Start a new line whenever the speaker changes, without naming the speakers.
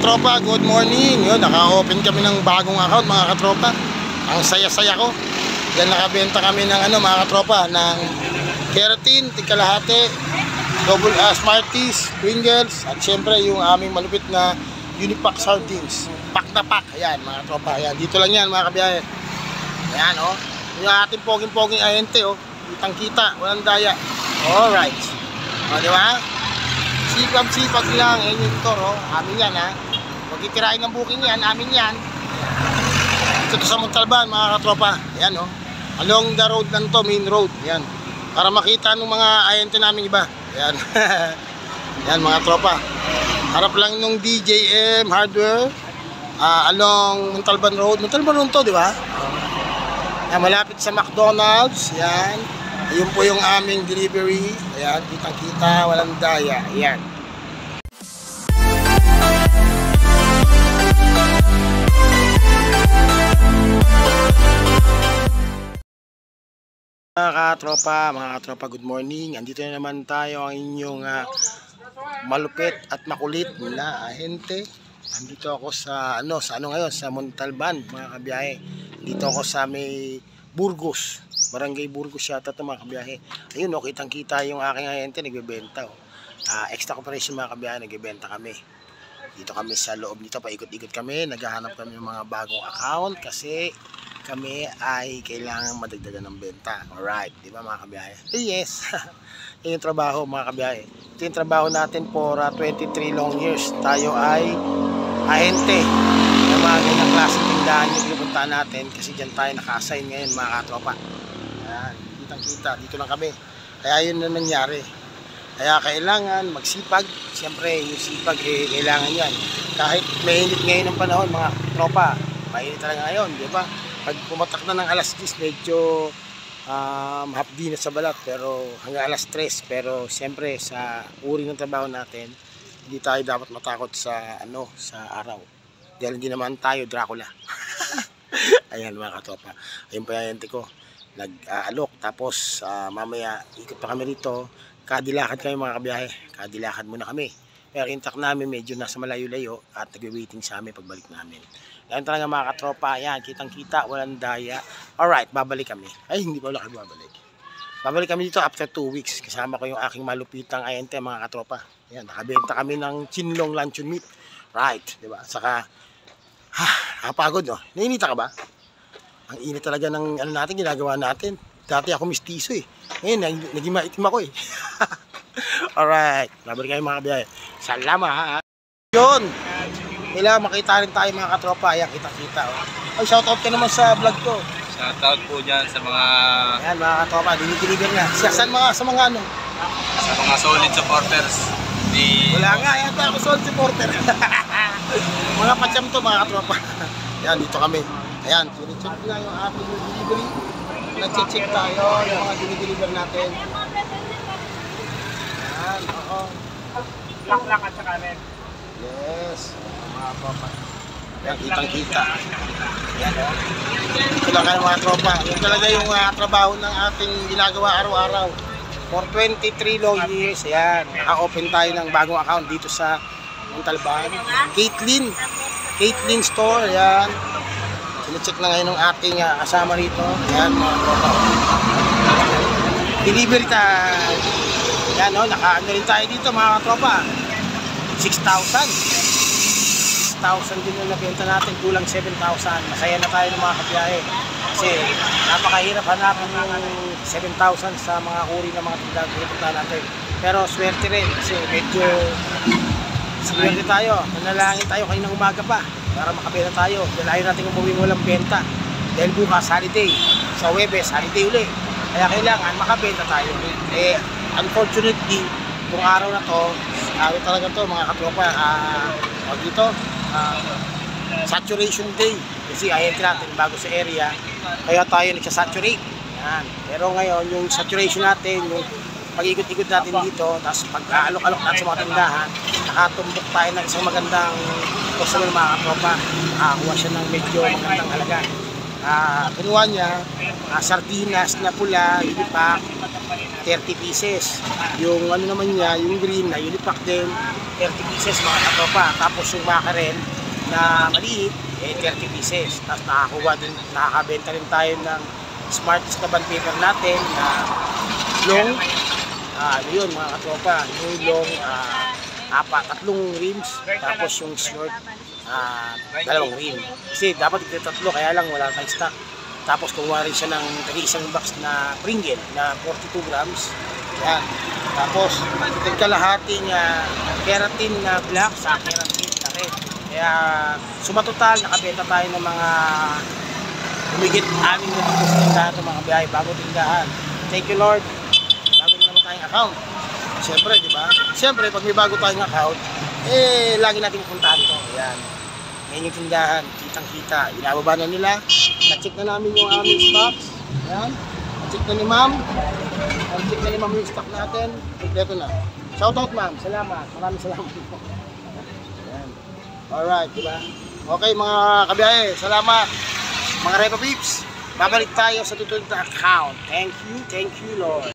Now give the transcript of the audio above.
katropa, good morning. Yun, naka-open kami ng bagong account mga katropa. Ang saya-saya ko. Yan, nakabenta kami ng mga katropa, ng keratin, tigkalahati, double Smarties, Pringles, at syempre yung aming malupit na Unipack sardines. Pack na pack. Ayan mga katropa. Ayan, dito lang yan mga kabiyahe. Ayan oh. Yung ating poging-poging ahente oh. Kitang-kita, walang daya. Alright. O, di ba? Sipag-sipag lang. Ayan yung motor oh. Amin yan ha. Huwag itirain ng booking yan. Amin yan. Ito sa Montalban mga katropa. Ayan oh. Along the road lang to, main road. Ayan. Para makita ng mga ahente namin iba. Ayan. Ayan mga tropa. Harap lang nung DJM Hardware. Along Montalban Road. Montalban Road to, di ba? Ayan, malapit sa McDonald's. Ayan. Ayun po yung aming delivery. Ayan, kitang-kita, walang daya. Ayan. Mga katropa, good morning. Andito na naman tayo ang inyong malupit at makulit na ahente. Andito ako sa ngayon, sa Montalban, mga kabiyahe. Dito ako sa may Burgos, Barangay Burgos yata ito mga kabiyahe. Ayun oh, kitang-kita yung aking ahente, nagbebenta oh. Extra operation mga kabiyahe, nagbebenta kami. Dito kami sa loob nito, paikot-ikot kami, naghahanap kami ng mga bagong account kasi kami ay kailangan madagdagan ng benta. Alright, di ba mga kabiyahe? Yes. Yun yung trabaho mga kabiyahe. Ito yung trabaho natin for 23 long years. Tayo ay ahente ng mga ganyang klaseng tindahan yung pinupuntahan natin kasi dyan tayo naka-assign ngayon mga katropa. Ayan, kitang-kita, dito lang kami. Kaya yun na nangyari. Kaya kailangan magsipag. Siyempre yung sipag kailangan yan. Kahit mainit ngayon ng panahon mga tropa, mainit talaga ngayon, di ba? Pag pumatak na ng alas 10, medyo hapdi na sa balat, pero hanggang alas 3. Pero siyempre sa uri ng trabaho natin, hindi tayo dapat matakot sa sa araw. Dahil hindi naman tayo Dracula. Ayan mga katropa. Ayun pa yung ko. Nag-alok. Tapos mamaya ikot pa kami rito. Kadilakad kami mga kabiyahe. Kadilakad muna kami. Pero intak namin medyo nasa malayo-layo at nag-waiting sa amin pagbalik namin. Yan talaga mga katropa. Ayan, kitang-kita, walang daya. Alright, babalik kami. Ay, hindi pa wala kami babalik. Babalik kami dito after 2 weeks. Kasama ko yung aking malupitang ahente mga katropa. Ayan, nakabenta kami ng chinlong luncheon meat. Right, diba? Saka, kapagod no? Nainita ka ba? Ang init talaga ng natin, ginagawa natin. Dati ako mistiso eh. Ngayon, naging maitim ako eh. Alright, babalik kayo mga kabiyahe. Salamat! Yun! Kailangan makita rin tayo mga katropa. Ayan, kita-kita. Oh. Ay, shoutout ka naman sa vlog ko.
Shoutout po dyan sa mga...
Ayan, mga katropa. Dinideliver nga. Sa mga Sa mga
solid supporters.
Wala nga. Ayan, ako solid supporter. Mga patsam to mga katropa. Ayan, dito kami. Ayan, sinicheck na yung ating delivery. Nag-check tayo yung mga dinideliver natin. Ayan, oo.
Lak-lak at saka rin.
Yes, mga tropa. Yan, kitang-kita. Yan o. Ito lang kayo mga tropa. Yan talaga yung trabaho ng ating ginagawa araw-araw. For 23 long years. Yan. Naka-open tayo ng bagong account dito sa Montalban. Caitlin Store. Yan. Sine-check na ngayon ng ating kasama rito. Yan mga tropa. Delivery time. Yan o. Naka-ano rin tayo dito mga tropa. 6,000 din yung nabenta natin, kulang 7,000. Masaya na tayo ng mga kabiyahe kasi napakahirap hanapin yung 7,000 sa mga uri ng mga tindahan pinupunta natin. Pero swerte rin kasi medyo swerte tayo. Manalangin tayo kaninang umaga pa para makabenta tayo. Dahil ayaw natin umuwi walang benta dahil bukas holiday, sa Huwebes holiday uli, kaya kailangan makabenta tayo. Unfortunately itong araw na to, talaga to mga katropa, dito saturation day kasi ahente natin bago sa area kaya tayo nagsasaturate. Yan. Pero ngayon yung saturation natin, yung pag-ikot-ikot natin dito, tapos pag-aalok-alok natin sa mga tindahan, nakatumbok tayo ng isang magandang customer mga katropa. Nakakuha siya ng medyo magandang halaga. Kinuha niya, sardinas na pula, Unipack, 30 pieces. Yung ano naman niya, yung green na Unipack din, 30 pieces mga katropa. Tapos yung mackerel na maliit, 30 pieces. Tapos nakakabenta rin tayo ng Smarties na bond paper natin na long. Yun mga katropa, yung long, tatlong rims, tapos yung short, dalawang rim. Kasi dapat ito tatlo, kaya lang wala tayong stock. Tapos kumuha rin siya ng isang box na Pringle na 42 grams. Yan. Tapos ito kalahating keratin na black sa keratin na red. Kaya sumatotal, nakabenta tayo ng mga humigit 6 na tipos tindahan ng mga biyahe, bago tindahan. Thank you Lord. Bago na naman tayong account. Siyempre, di ba? Siyempre, pag may bago tayong account, lagi natin puntahan to. Yan. Ngayon yung tindahan, kitang-kita. Inababa na nila. Na-check na namin yung aming stocks. Yan. Na-check na ni ma'am. Na-check na ni ma'am yung stock natin. Kompleto na. Shoutout ma'am. Salamat. Maraming salamat po. Yan. Alright, di ba? Okay mga kabiyahe, salamat. Mga Repa Peeps, babalik tayo sa tutulad na account. Thank you Lord.